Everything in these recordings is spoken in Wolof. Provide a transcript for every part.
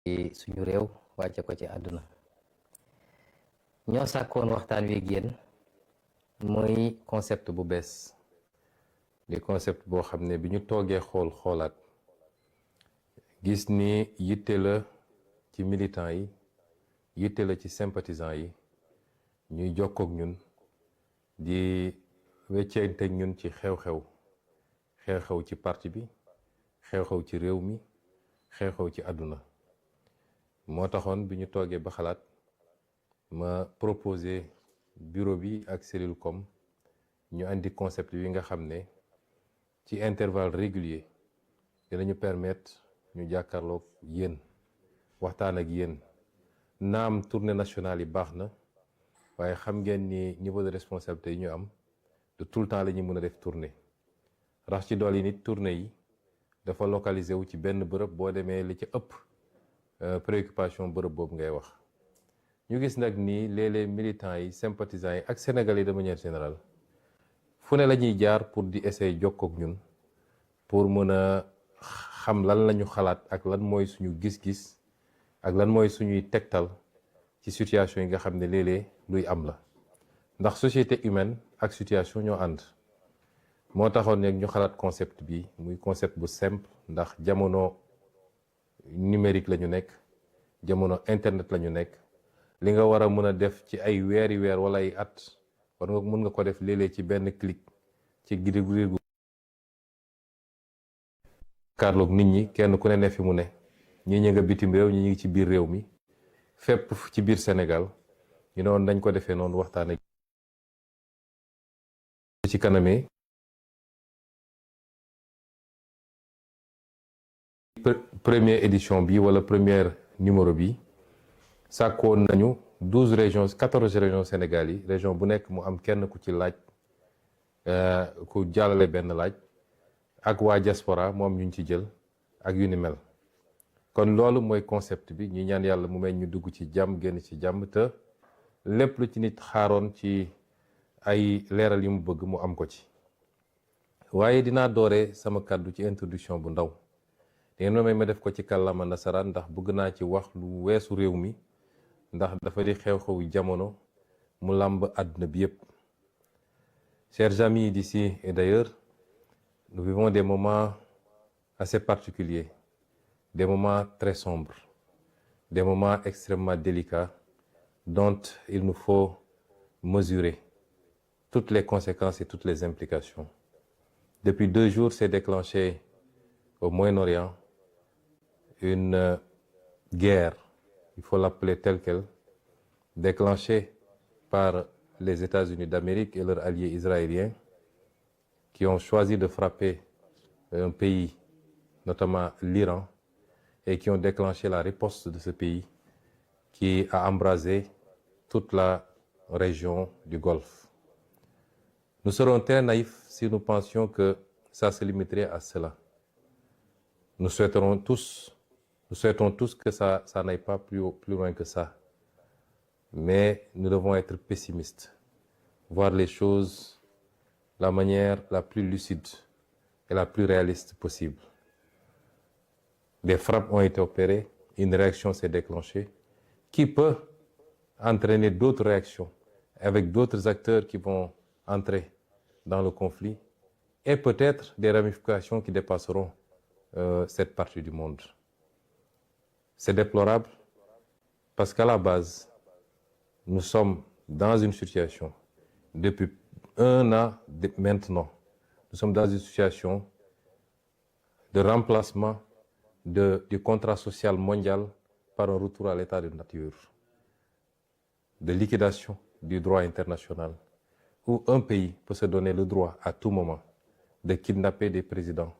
ci suñu réew wàcce ko ci àdduna ñoo sàkkoon waxtaan wi ak yéen mooy concept bu bees di concept boo xam ne bi ñu toogee xoolaat gis ni yitte la ci militants yi yitte la ci sympathisants yi ñuy jokkook ñun di wecceente ñun ci xew-xew ci parti bi xew-xew ci réew mi xew-xew ci àdduna moo taxoon bi ñu toogee ba xalaat ma proposé bureau bi ak cellule com ñu andi concept yi nga xam ne ci intervalle régulier dinañu permettre ñu jàkkaarloog yéen waxtaan ak yéen naam tournée nationale yi baax na waaye xam ngeen ni niveau de responsabilité yi ñu am de tout le temps la ñuy mën a def tournée rax ci dool yi nit tournée yi dafa localisé wu ci benn bërëb boo demee li ci ëpp préoccupation bërëb boobu ngay wax ñu gis nag ni léeg-léeg militants yi sympathisants yi ak sénégalais de manière générale fu ne la ñuy jaar pour di essayer jokkook ñun pour mën a xam lan lañu xalaat ak lan mooy suñu gis-gis ak lan mooy suñuy tegtal ci situation yi nga xam ne léeg-léeg luy am la ndax société humaine ak situation ñoo ànd moo taxoon nag ñu xalaat concept bi muy concept bu simple ndax jamono numérique la ñu nekk jamono internet la ñu nekk li nga war a mën a def ci ay weeri weer wala ay at war nga mën nga ko def léeg-léeg ci benn clic ci girigu karloog nit ñi kenn ku ne fi mu ne ñii ñi nga bitim réew ñi ngi ci biir réew mi fépp ci biir Sénégal ñu ne woon dañ ko defee noonu waxtaan ak ci kanamee première édition bi wala première numéro bi sàkkoon nañu 14 régions Sénégal yi région bu nekk mu am kenn ku ci laaj ku jàllale benn laaj ak waa diaspora mu am ñu ci jël ak yu ni mel kon loolu mooy concept bi ñu ñaan yàlla mu may ñu dugg ci jàmm génn ci jàmm te lépp lu ci nit xaaroon ci ay leeral yi mu bëgg mu am ko ci waaye dinaa doore sama kàddu ci introduction bu ndaw dangeen ma def ko ci kàllaama nasaraan ndax bëgg naa ci wax lu weesu réew mi ndax dafa di xew-xewu jamono mu làmb àdduna bi yépp. Chers amis d'ici et d'ailleurs, nous vivons des moments assez particuliers, des moments très sombres, des moments extrêmement délicats dont il nous faut mesurer toutes les conséquences et toutes les implications. Depuis 2 jours, s'est déclenché au Moyen-Orient une guerre, il faut l'appeler telle quelle, déclenchée par les États-Unis d'Amérique et leurs alliés israéliens qui ont choisi de frapper un pays, notamment l'Iran, et qui ont déclenché la riposte de ce pays qui a embrasé toute la région du Golfe. Nous serons très naïfs si nous pensions que ça se limiterait à cela. Nous souhaitons tous que ça n'aille pas plus loin que ça. Mais nous devons être pessimistes, voir les choses de la manière la plus lucide et la plus réaliste possible. Des frappes ont été opérées, une réaction s'est déclenchée, qui peut entraîner d'autres réactions avec d'autres acteurs qui vont entrer dans le conflit et peut-être des ramifications qui dépasseront cette partie du monde. C'est déplorable parce qu'à la base, nous sommes dans une situation, depuis 1 an maintenant, nous sommes dans une situation de remplacement du contrat social mondial par un retour à l'état de nature, de liquidation du droit international, où un pays peut se donner le droit à tout moment de kidnapper des présidents,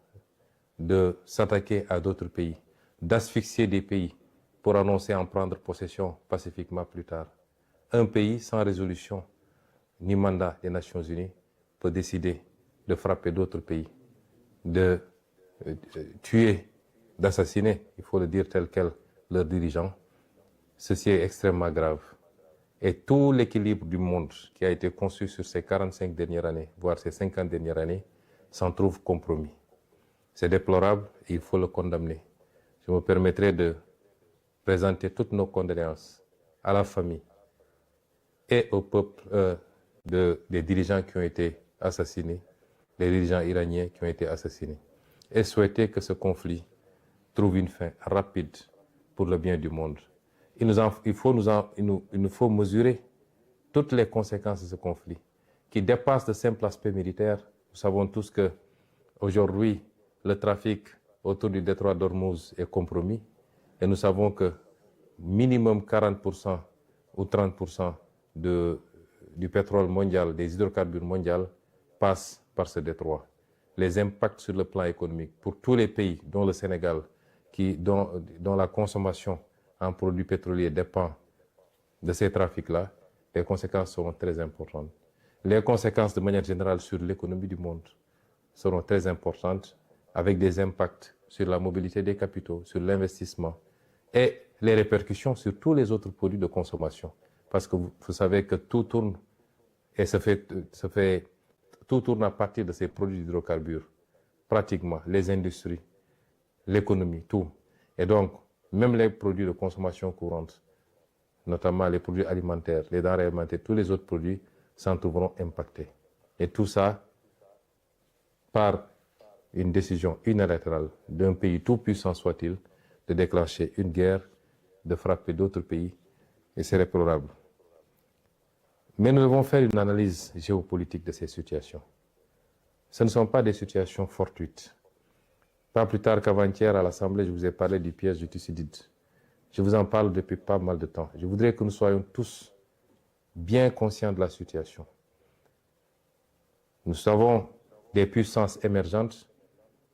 de s'attaquer à d'autres pays, d'asphyxier des pays pour annoncer en prendre possession pacifiquement plus tard. Un pays sans résolution ni mandat des Nations Unies peut décider de frapper d'autres pays, de tuer, d'assassiner, il faut le dire tel quel, leurs dirigeants. Ceci est extrêmement grave. Et tout l'équilibre du monde qui a été conçu sur ces 45 dernières années, voire ces 50 dernières années, s'en trouve compromis. C'est déplorable et il faut le condamner. Je me permettrai de présenter toutes nos condoléances à la famille et au peuple des dirigeants qui ont été assassinés, les dirigeants iraniens qui ont été assassinés, et souhaiter que ce conflit trouve une fin rapide pour le bien du monde. Il nous faut mesurer toutes les conséquences de ce conflit, qui dépassent le simple aspect militaire. Nous savons tous que aujourd'hui, le trafic autour du détroit d'Ormuz est compromis, et nous savons que minimum 40% ou 30% du pétrole mondial, des hydrocarbures mondiaux, passe par ce détroit. Les impacts sur le plan économique pour tous les pays, dont le Sénégal, dont la consommation en produits pétroliers dépend de ces trafics-là, les conséquences seront très importantes. Les conséquences de manière générale sur l'économie du monde seront très importantes, avec des impacts sur la mobilité des capitaux, sur l'investissement et les répercussions sur tous les autres produits de consommation. Parce que vous savez que tout tourne et tout tourne à partir de ces produits d'hydrocarbures, pratiquement, les industries, l'économie, tout. Et donc, même les produits de consommation courante, notamment les produits alimentaires, les denrées alimentaires, tous les autres produits s'en trouveront impactés. Et tout ça par une décision unilatérale d'un pays tout puissant soit-il, de déclencher une guerre, de frapper d'autres pays, et c'est déplorable. Mais nous devons faire une analyse géopolitique de ces situations. Ce ne sont pas des situations fortuites. Pas plus tard qu'avant-hier, à l'Assemblée, je vous ai parlé du piège du Thucydide. Je vous en parle depuis pas mal de temps. Je voudrais que nous soyons tous bien conscients de la situation. Nous avons des puissances émergentes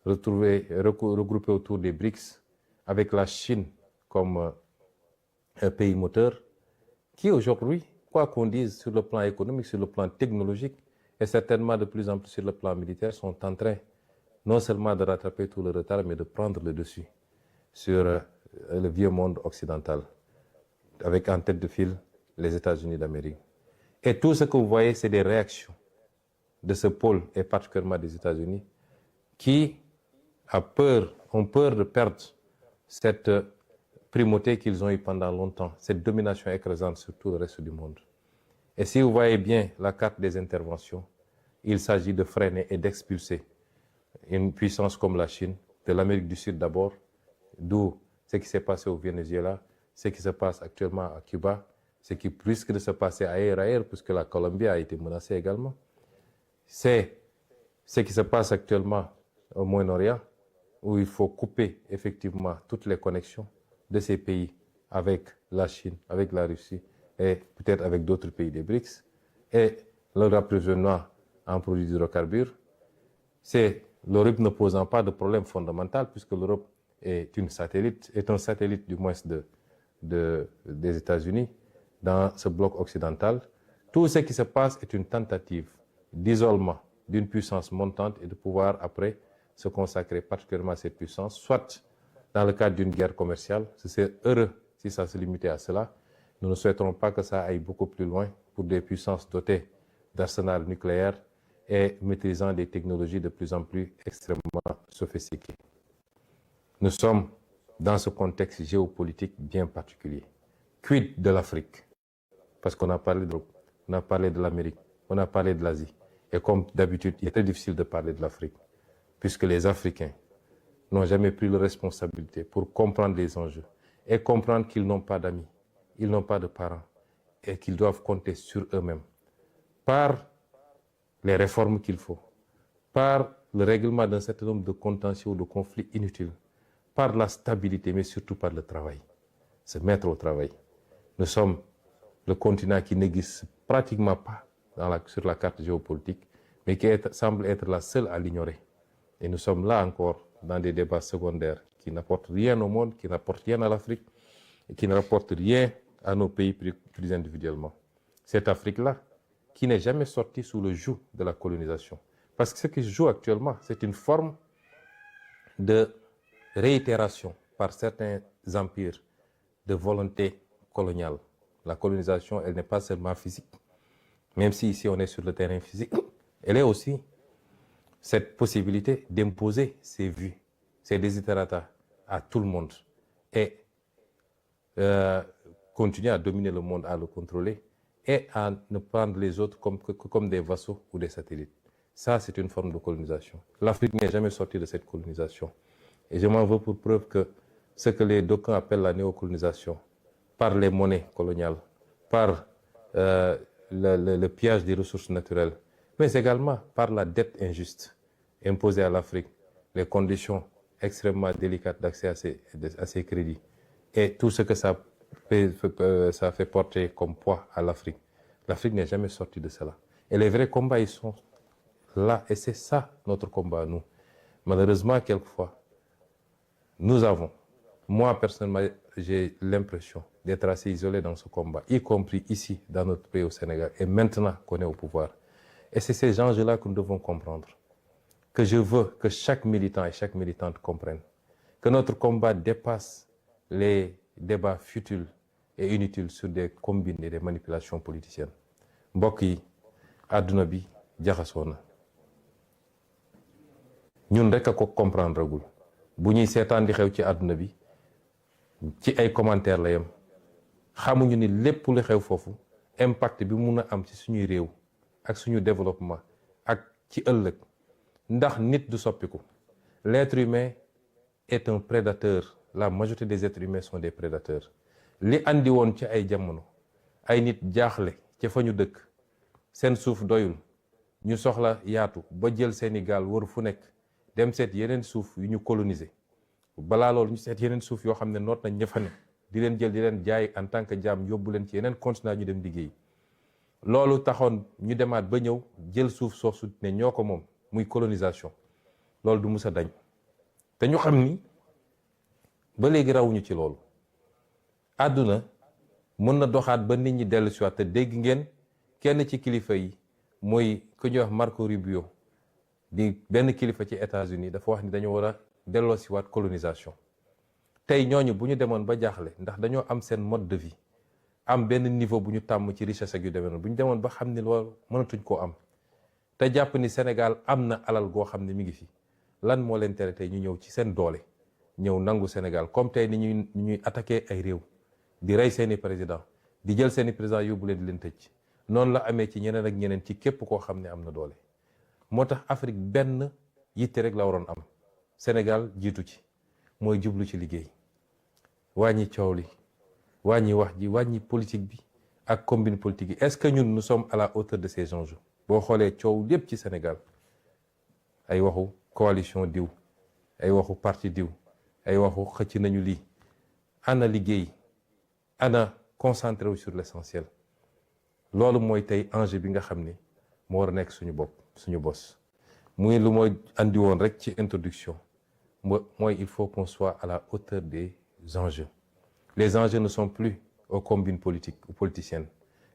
regroupées autour des BRICS, avec la Chine comme un pays moteur, qui aujourd'hui, quoi qu'on dise sur le plan économique, sur le plan technologique, et certainement de plus en plus sur le plan militaire, sont en train non seulement de rattraper tout le retard, mais de prendre le dessus sur le vieux monde occidental, avec en tête de file les États-Unis d'Amérique. Et tout ce que vous voyez, c'est des réactions de ce pôle, et particulièrement des États-Unis, qui ont peur de perdre cette primauté qu'ils ont eue pendant longtemps, cette domination écrasante sur tout le reste du monde. Et si vous voyez bien la carte des interventions, il s'agit de freiner et d'expulser une puissance comme la Chine, de l'Amérique du Sud d'abord, d'où ce qui s'est passé au Venezuela, ce qui se passe actuellement à Cuba, ce qui risque de se passer ailleurs, puisque la Colombie a été menacée également. C'est ce qui se passe actuellement au Moyen-Orient, où il faut couper effectivement toutes les connexions de ces pays avec la Chine, avec la Russie et peut-être avec d'autres pays des BRICS, et leur approvisionnement en produits d'hydrocarbures. L'Europe ne posant pas de problème fondamental, puisque l'Europe est un satellite du moins des États-Unis dans ce bloc occidental. Tout ce qui se passe est une tentative d'isolement d'une puissance montante et de pouvoir après se consacrer particulièrement à cette puissance, soit dans le cadre d'une guerre commerciale. C'est heureux si ça se limitait à cela. Nous ne souhaiterons pas que ça aille beaucoup plus loin pour des puissances dotées d'arsenal nucléaire et maîtrisant des technologies de plus en plus extrêmement sophistiquées. Nous sommes dans ce contexte géopolitique bien particulier. Quid de l'Afrique? Parce qu'on a parlé de l'Europe, on a parlé de l'Amérique, on a parlé de l'Asie. Et comme d'habitude, il est très difficile de parler de l'Afrique, puisque les Africains n'ont jamais pris la responsabilité pour comprendre les enjeux et comprendre qu'ils n'ont pas d'amis, ils n'ont pas de parents et qu'ils doivent compter sur eux-mêmes par les réformes qu'il faut, par le règlement d'un certain nombre de contentieux ou de conflits inutiles, par la stabilité, mais surtout par le travail, se mettre au travail. Nous sommes le continent qui n'existe pratiquement pas sur la carte géopolitique, mais qui semble être la seule à l'ignorer. Et nous sommes là encore dans des débats secondaires qui n'apportent rien au monde, qui n'apportent rien à l'Afrique et qui ne rapportent rien à nos pays plus individuellement. Cette Afrique-là, qui n'est jamais sortie sous le joug de la colonisation. Parce que ce qui se joue actuellement, c'est une forme de réitération par certains empires de volonté coloniale. La colonisation, elle n'est pas seulement physique, même si ici on est sur le terrain physique, elle est aussi cette possibilité d'imposer ses vues, ses desiderata à tout le monde. Et continuer à dominer le monde, à le contrôler et à ne prendre les autres comme des vassaux ou des satellites. Ça, c'est une forme de colonisation. L'Afrique n'est jamais sortie de cette colonisation. Et je m'en veux pour preuve que ce que les d'aucuns appellent la néocolonisation, par les monnaies coloniales, par le pillage des ressources naturelles, mais également par la dette injuste imposée à l'Afrique, les conditions extrêmement délicates d'accès à ces crédits et tout ce que ça fait porter comme poids à l'Afrique. L'Afrique n'est jamais sortie de cela. Et les vrais combats, ils sont là. Et c'est ça notre combat, nous. Malheureusement, quelquefois, moi personnellement, j'ai l'impression d'être assez isolé dans ce combat, y compris ici, dans notre pays au Sénégal, et maintenant qu'on est au pouvoir. Et c'est ces enjeux-là que nous devons comprendre. Que je veux que chaque militant et chaque militante comprennent. Que notre combat dépasse les débats futiles et inutiles sur des combines et des manipulations politiciennes. mbokk yi àdduna bi jaxasoo na ñun rek a ko comprendre gul bu ñuy seetaan di xew ci àdduna bi ci ay commentaires la yem xamuñu ni lépp lu xew foofu impact bi mun a am ci suñuy réew ak suñu développement ak ci ëllëg ndax nit du soppiku. L'être humain est un prédateur. La majorité des êtres humains sont des prédateurs. li andi woon ci ay jamono ay nit jaaxle ca fa ñu dëkk seen suuf doyul ñu soxla yaatu ba jël seeni gaal wër fu nekk dem seet yeneen suuf yu ñu coloniser balaa loolu ñu seet yeneen suuf yoo xam ne noot nañ ña fa ne di leen jël di leen jaay en tant que jaam yóbbu leen ci yeneen continent ñu dem liggéey. loolu taxoon ñu demaat ba ñëw jël suuf soosu ne ñoo ko moom muy colonisation loolu du mus a dañ te ñu xam ni ba léegi rawuñu ci loolu. àdduna mën na doxaat ba nit ñi dellu si waat te dégg ngeen kenn ci kilifa yi mooy ku ñuy wax Marco Rubio di benn kilifa ci États-Unis dafa wax ni dañoo war a delloo si waat colonisation. tey ñooñu bu ñu demoon ba jaaxle ndax dañoo am seen mode de vie am benn niveau bu ñu tàmm ci richesse ak yu demee noonu bu ñu demoon ba xam ni loolu mënatuñ koo am te jàpp ni Sénégal am na alal goo xam ne mi ngi fi lan moo leen tere tey ñu ñëw ci seen doole ñëw nangu Sénégal comme tey ni ñuy attaqué ay réew di rey seeni président di jël seeni président yóbbu leen di leen tëj noonu la amee ci ñeneen ak ñeneen ci képp koo xam ne am na doole. moo tax Afrique benn yitte rek la waroon am Sénégal jiitu ci mooy jublu ci liggéey wàññi coow li wàññi wax ji wàññi politique bi ak combine politique yi. Est-ce que ñun nous sommes à la hauteur de ces enjeux? boo xoolee coow lépp ci Sénégal ay waxu coalition diw ay waxu parti diw ay waxu xëcc nañu lii ana liggéey ana concentré wu sur l'essentiel. loolu mooy tey enjeu bi nga xam ni moo war a nekk suñu bos muy lu mooy andi woon rek ci introduction mooy il faut qu'on soit à la hauteur des enjeux. Les enjeux ne sont plus aux combines politiques ou politiciennes.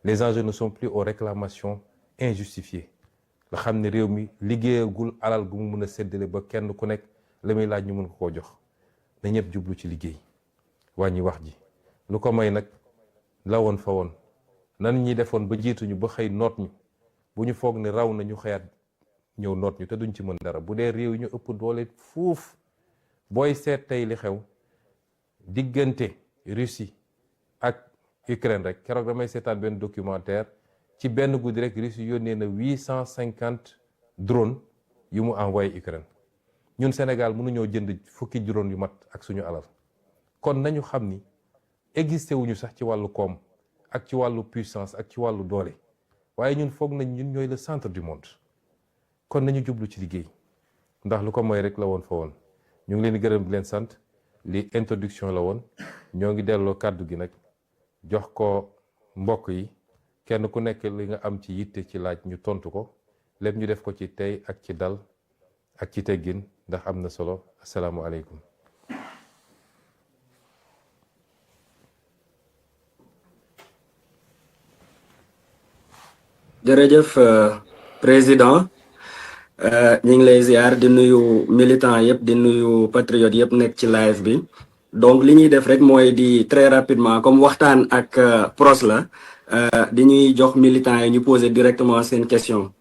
Les enjeux ne sont plus aux réclamations injustifiées. la xam ne réew mi liggéeyagul alal gu mu mën a séddale ba kenn ku nekk la muy laaj ñu mën ko koo jox na ñëpp jublu ci liggéey wàññi wax ji. lu ko may nag la woon fa woon nan ñi defoon ba jiituñu ba xëy noot ñu bu ñu foog ne raw na ñu xëyaat ñëw noot ñu te duñ ci mën dara. bu dee réew yi ñu ëpp doole fuuf booy seet tey li xew diggante Russie ak Ukraine rek keroog damay seetaan benn documentaire ci benn guddi rek Russie yónnee na 850 drones yu mu envoyé Ukraine. ñun Sénégal mënuñoo jënd fukki drone yu mat ak suñu alal. kon nañu xam ni existé wuñu sax ci wàllu koom ak ci wàllu puissance ak ci wàllu doole waaye ñun foog nañ ñun ñooy le centre du monde. kon nañu jublu ci liggéey ndax lu ko mooy rek la woon fa woon. ñu ngi leen di gërëm di leen sant li introduction la woon ñoo ngi delloo kàddu gi nag jox ko mbokk yi kenn ku nekk li nga am ci yitte ci laaj ñu tontu ko lépp ñu def ko ci tey ak ci dal ak ci teggin ndax am na solo. asalaamualeykum. jërëjëf président ñu ngi lay ziar di nuyu militant yëpp di nuyu patriote yëpp nekk ci live bi. donc li ñuy def rek mooy di très rapidement comme waxtaan ak pros la di ñuy jox militants yi ñu poser directement seen question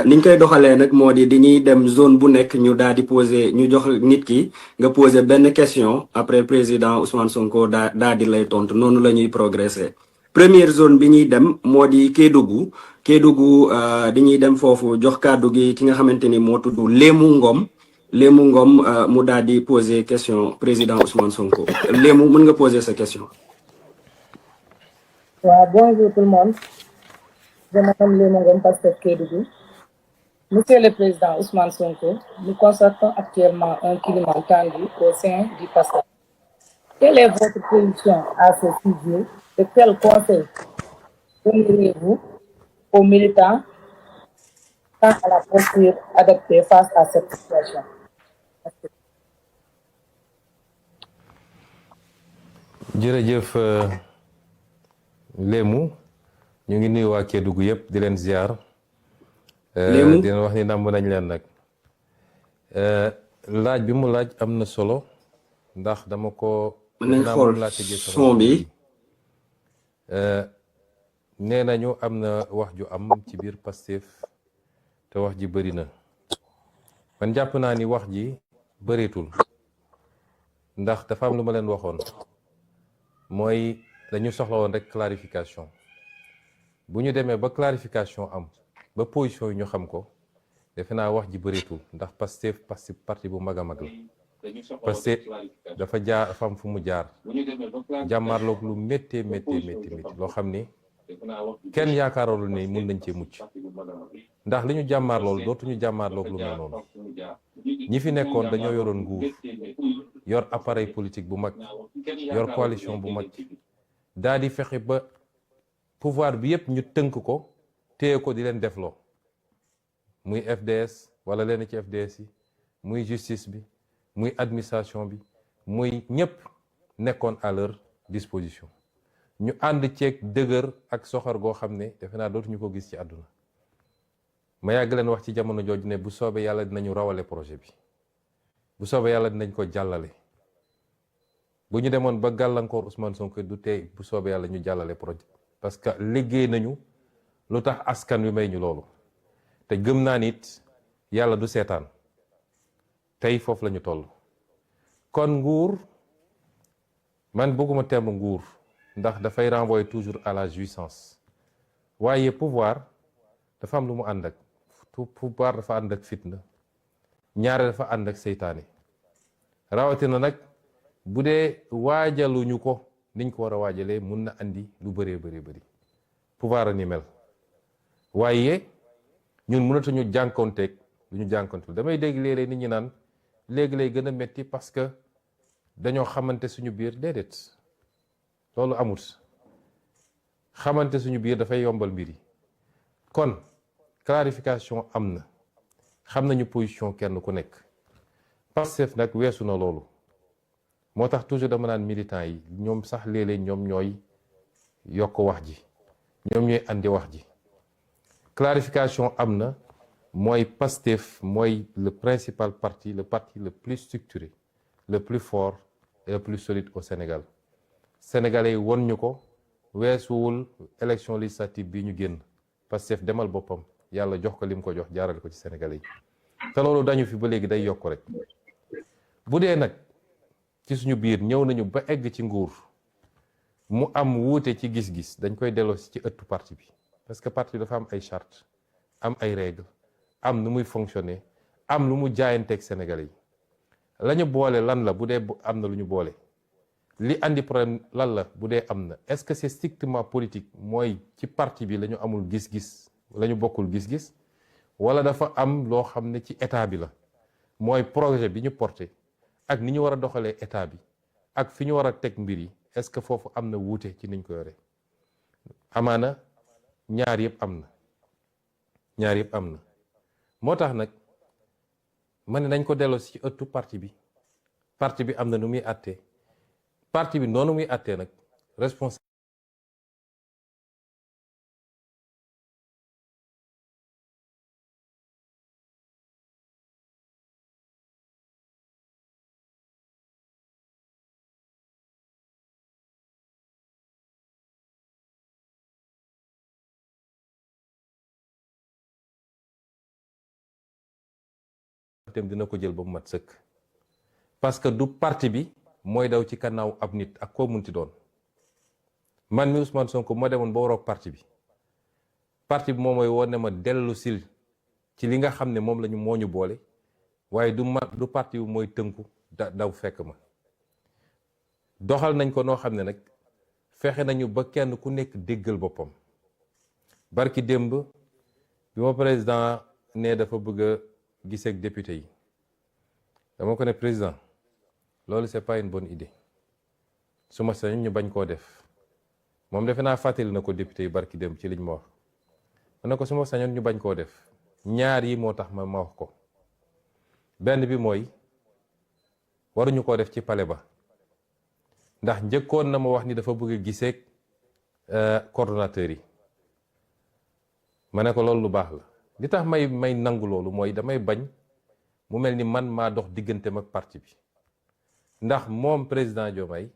niñ koy doxalee nag moo di ñuy dem zone bu nekk ñu daal di poser ñu jox nit ki nga poser benn question après président Ousmane Sonko daal di lay tontu noonu la ñuy progresser. Première zone bi ñuy dem moo di Kédougou Kédougou ñuy dem foofu jox kàddu gi ki nga xamante ni moo tudd Lému Ngom mu daal di poser question président Ousmane Sonko Lému mën nga poser sa question. Bonjour tout le monde. Je m'appelle Lému Ngom, pasteur Kédougou. Monsieur le Président Ousmane Sonko, nous constatons actuellement un climat tendu au sein du PASTEF. Quelle est votre position à ce sujet et quel conseil donneriez-vous aux militants quant à la posture adoptée face à cette situation? Merci. jërëjëf Lému ñu ngi nuyu waa Kédougou yëpp di leen ziar. Lému di leen wax ni namm nañ leen nag. laaj bi mu laaj am na solo ndax dama ko. mën nañ xool son bi. nee nañu am na wax ju am ci biir Pastef te wax ji bëri na man jàpp naa ni wax ji bëreetul ndax dafa am lu ma leen waxoon mooy dañu soxla woon rek clarification bu ñu demee ba clarification am ba position yi ñu xam ko defe naa wax ji bëreetul ndax Pastef parti bu mag a mag la Pastef dafa am fu mu jaar jàmmaarloog lu méttee loo xam ni kenn yaakaaroon ni mun nañ cee mucc ndax li ñu jàmmaar loolu dootuñu jàmmaarloog lu mel noonu ñi fi nekkoon dañoo yoroon nguur yor appareil politique bu mag yor coalition bu mag daa di fexe ba pouvoir bi yépp ñu tënk ko téye ko di leen defloo muy FDS wala leen ci FDS yi muy justice bi muy administration bi muy ñépp nekkoon à leur disposition ñu ànd ceeg dëgër ak soxor goo xam ne defe naa dootuñu ko gis ci àdduna ma yàgg leen wax ci jamono jooju ne bu soobee yàlla dinañu rawale projet bi bu soobee yàlla dinañ ko jàllale bu ñu demoon ba gàllankoor Ousmane Sonko du tey bu soobee yàlla ñu jàllale projet parce que liggéey nañu lu tax askan wi may ñu loolu te gëm naa nit yàlla du seetaan tey foofu la ñu toll kon nguur man bëgguma terme nguur ndax dafay renvoyer toujours à la jouissance waaye pouvoir dafa am lu mu ànd ak pouvoir dafa ànd ak fitna ñaare dafa ànd ak seytaane rawatina nag bu dee waajaluñu ko niñ ko war a waajalee mun na andi lu bëree bëri pouvoir a ni mel waaye ñun mënatuñu jànkonteeg lu ñu jànkonteel damay dégg léeg-léeg nit ñi naan léegi lay gën a metti parce que dañoo xamante suñu biir déedéet loolu amut xamante suñu biir dafay yombal mbir yi kon clarification am na xam nañu position kenn ku nekk Pastef nag weesu na loolu moo tax toujours dama naan militant yi ñoom sax léeg-léeg ñoom ñooy yokk wax ji ñoom ñooy andi wax ji clarification am na mooy Pastef mooy le principal parti le parti le plus structuré le plus fort et le plus solide au Sénégal sénégalais yi won ñu ko weesuwul élection législative bi ñu génn Pastef demal boppam yàlla jox ko lim ko jox jaarale ko ci sénégalais yi te loolu dañu fi ba léegi day yokk rek bu dee nag ci suñu biir ñëw nañu ba egg ci nguur mu am wuute ci gis-gis dañ koy delloo ci ëttu parti bi parce que parti bi dafa am ay charte am ay règles am nu muy fonctionner am lu mu jaayanteeg sénégalais yi la ñu boole lan la bu dee am na lu ñu boole li andi problème lan la bu dee am na est-ce que c'est strictement politique mooy ci parti bi la ñu amul gis-gis la ñu bokkul gis-gis wala dafa am loo xam ne ci état bi la mooy projet bi ñu porté ak ni ñu war a doxalee état bi ak fi ñu war a teg mbir yi est-ce que foofu am na wuute ci niñ ko yore amaana ñaar yëpp am na moo tax nag ma ne nañ ko delloo ci ëttu parti bi am na nu muy àttee parti bi noonu muy àttee nag responsable tem dina ko jël ba mu mat sëkk parce que du parti bi mooy daw ci kannaaw ab nit ak koo munti doon man mi Ousmane Sonko moo demoon ba waroog parti bi moom mooy woon ne ma dellu sil ci li nga xam ne moom lañu moo ñu boole waaye du parti bi mooy tënku daw fekk ma doxal nañ ko noo xam ne nag fexe nañu ba kenn ku nekk déggal boppam barki démb bi ma président ne dafa bëgg a gisee ak député yi dama ko ne président loolu c'est pas une bonne idée su ma sañoon ñu bañ koo def moom defe naa fàttali na ko député yi barki démb ci liñ ma wax ma ne ko su ma sañoon ñu bañ koo def ñaar yi moo tax ma wax ko benn bi mooy waruñu koo def ci palais ba ndax njëkkoon na ma wax ni dafa bëgg a gisee ak coordonnateurs yi ma ne ko loolu lu baax la li tax may nangu loolu mooy damay bañ mu mel ni man maa dox digganteem ak parti bi ndax moom président Diomaye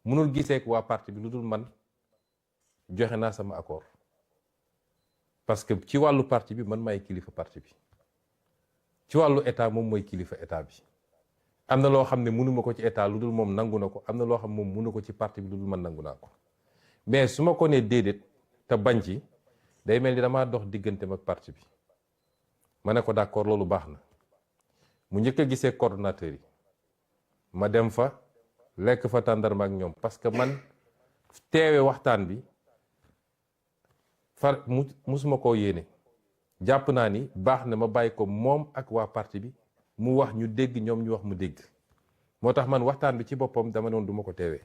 mënul gisee ak waa parti bi lu dul man joxe naa sama accord parce que ci wàllu parti bi man maay kilifa parti bi ci wàllu état moom mooy kilifa état bi am na loo xam ne mënuma ko ci état lu dul moom nangu na ko am na loo xam moom mënu ko ci parti bi lu dul man nangu naa ko mais su ma ko nee déedéet te bañ ci day mel ni damaa dox digganteem ak parti bi ma ne ko d'accord loolu baax na mu njëkk a gisee coordonnateur yi ma dem fa lekk fa tàndarma ak ñoom parce que man teewe waxtaan bi musuma koo yéene jàpp naa ni baax na ma bàyyi ko moom ak waa parti bi mu wax ñu dégg ñoom ñu wax mu dégg moo tax man waxtaan bi ci boppam dama noonu duma ko teewee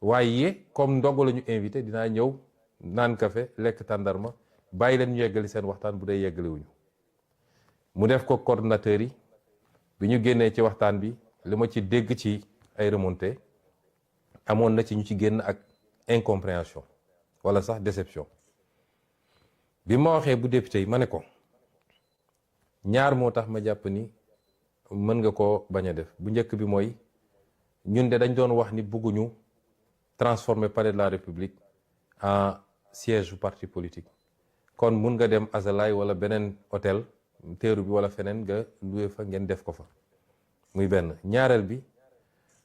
waaye comme ndogu la ñu invité dinaa ñëw naan café lekk tàndarma bàyyi leen ñu yeggali seen waxtaan bu dee yeggaliwuñu mu def ko coordonnateur yi bi ñu génnee ci waxtaan bi li ma ci dégg ci ay remontées amoon na ci ñu ci génn ak incompréhension wala sax déception bi ma waxee bu député yi ma ne ko ñaar moo tax ma jàpp ni mën nga ko bañ a def bu njëkk bi mooy ñun de dañ doon wax ni bëgguñu transformer palais de la République en siège du parti politique kon mun nga dem Azalaï wala beneen hôtel teeru bi wala feneen nga loué fa ngeen def ko fa muy benn ñaareel bi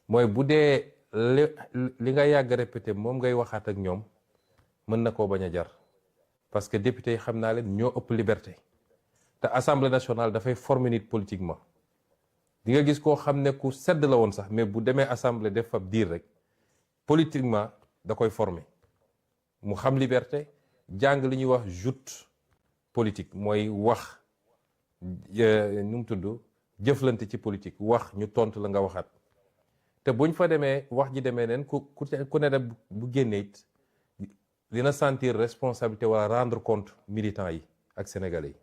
mooy bu dee li nga yàgg répété moom ngay waxaat ak ñoom mën na koo bañ a jar parce que député yi xam naa leen ñoo ëpp liberté te assemblée nationale dafay former nit politiquement di nga gis koo xam ne ku sedd la woon sax mais bu demee assemblée def fa diir rek politiquement da koy former mu xam liberté jàng li ñuy wax joute politique mooy wax nu mu tudd jëflante ci politique wax ñu tontu la nga waxaat te buñ fa demee wax ji demee neen ku ne bu génnee it dina sentir responsabilité wala rendre compte militants yi ak sénégalais yi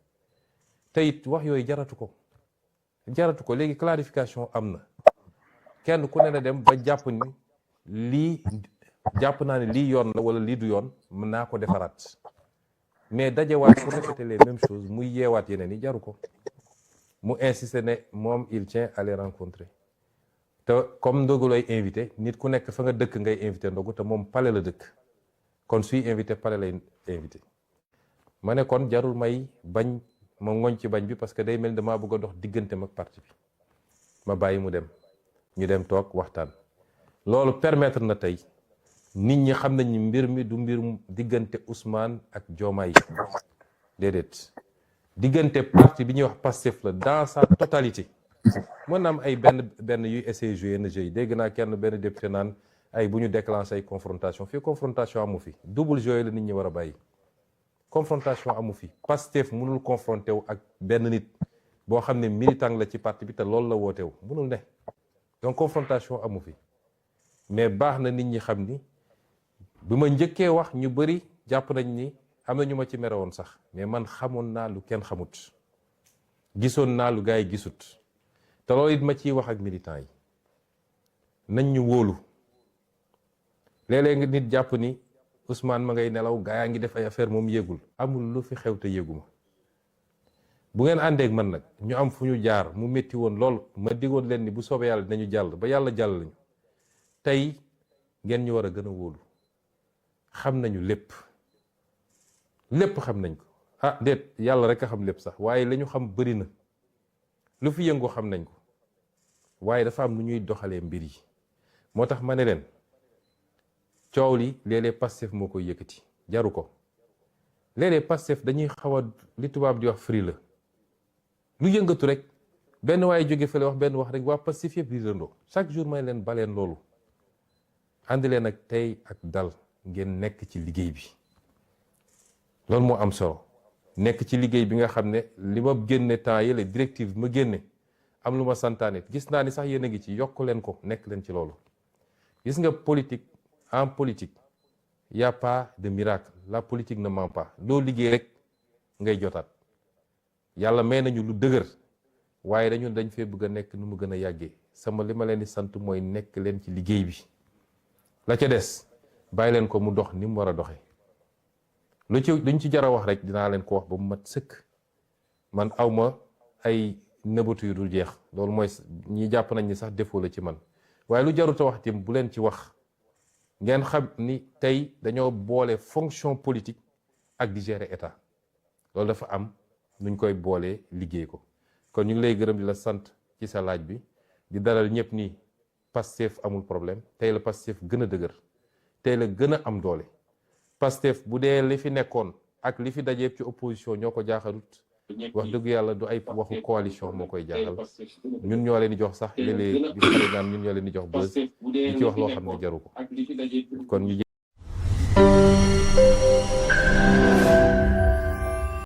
te it wax yooyu jaratu ko léegi clarification am na kenn ku ne na dem ba jàpp ni jàpp naa ne lii yoon la wala lii du yoon mën naa ko defaraat mais dajewaat pour répéter les mêmes choses muy yeewaat yeneen yi jaru ko mu insister ne moom il tient à les rencontrer te comme ndogu lay invité nit ku nekk fa nga dëkk ngay invité ndogu te moom pale la dëkk kon suy invité pale lay invité ma ne kon jarul may bañ ma ngoñ ci bañ bi parce que day mel ni damaa bëgg a dox digganteem ak parti bi ma bàyyi mu dem ñu dem toog waxtaan loolu permettre na tey nit ñi xam nañ ni mbir mi du mbirum diggante Ousmane ak Diomaye déedéet diggante parti bi ñuy wax Pastef la dans sa totalité mën na am ay benn yuy essayer jouer yenn jeu yi dégg naa kenn benn député naan ay bu ñu déclenché ay confrontation fii confrontation amu fi double jeu la nit ñi war a bàyyi confrontation amu fi Pastef mënul confronté wu ak benn nit boo xam ne militant la ci parti bi te loolu la woote wu mënul ne donc confrontation amu fi mais baax na nit ñi xam ni bi ma njëkkee wax ñu bëri jàpp nañ ni am na ñu ma ci mere woon sax mais man xamoon naa lu kenn xamut gisoon naa lu gars yi gisut te loolu it ma ciy wax ak militants yi nañ ñu wóolu léeg-léeg nga nit jàpp ni Ousmane ma ngay nelaw gaa yaa ngi def ay affaire moom yéegul amul lu fi xew te yéeguma bu ngeen àndeek man nag ñu am fu ñu jaar mu métti woon lool ma digoon leen ni bu soobee yàlla dinañu jàll ba yàlla jàll lañu tey ngeen ñu war a gën a wóolu xam nañu lépp xam nañ ko ah déet yàlla rek a xam lépp sax waaye la ñu xam bëri na lu fi yëngu xam nañ ko waaye dafa am nu ñuy doxalee mbir yi moo tax ma ne leen coow li léeg-léeg Pastef moo koy yëkkati jaru ko léeg-léeg Pastef dañuy xaw a li tubaab di wax free la lu yëngatu rek benn waaye jóge fële wax benn wax rek waa Pastef yëpp di rëndoo chaque jour may leen baleen loolu ànd leen ak tey ak dal ngeen nekk ci liggéey bi loolu moo am solo nekk ci liggéey bi nga xam ne li ma génne temps yële directive ma génne am lu ma santaane gis naa ni sax yéen a ngi ci yokk leen ko nekk leen ci loolu gis nga politique en politique y a pas de miracle la politique ne ment pas loo liggéey rek ngay jotaat yàlla may nañu lu dëgër waaye dañ fee bëgg a nekk nu mu gën a yàggee sama li ma leen di sant mooy nekk leen ci liggéey bi la ca des bàyyi leen ko mu dox ni mu war a doxee luñ ci jar a wax rek dinaa leen ko wax ba mu mat sëkk man awma ay nëbatu yu dul jeex loolu mooy ñi jàpp nañ ni sax défaut la ci man waaye lu jaruta wax tim bu leen ci wax ngeen xam ni tey dañoo boole fonction politique ak di gérer état loolu dafa am nuñ koy boolee liggéey ko kon ñu ngi lay gërëm di la sant ci sa laaj bi di dalal ñëpp ni Pastef amul problème tey la Pastef gën a dëgër tey la gën a am doole Pastef bu dee li fi nekkoon ak li fi dajeeb ci opposition ñoo ko jaaxalut wax dëgg yàlla du ay waxu coalition moo koy jaaxal ñun ñoo leen di jox sax léeg-léeg di xale naan ñun ñoo leen di jox bës di ci wax loo xam ne jaru ko kon ñu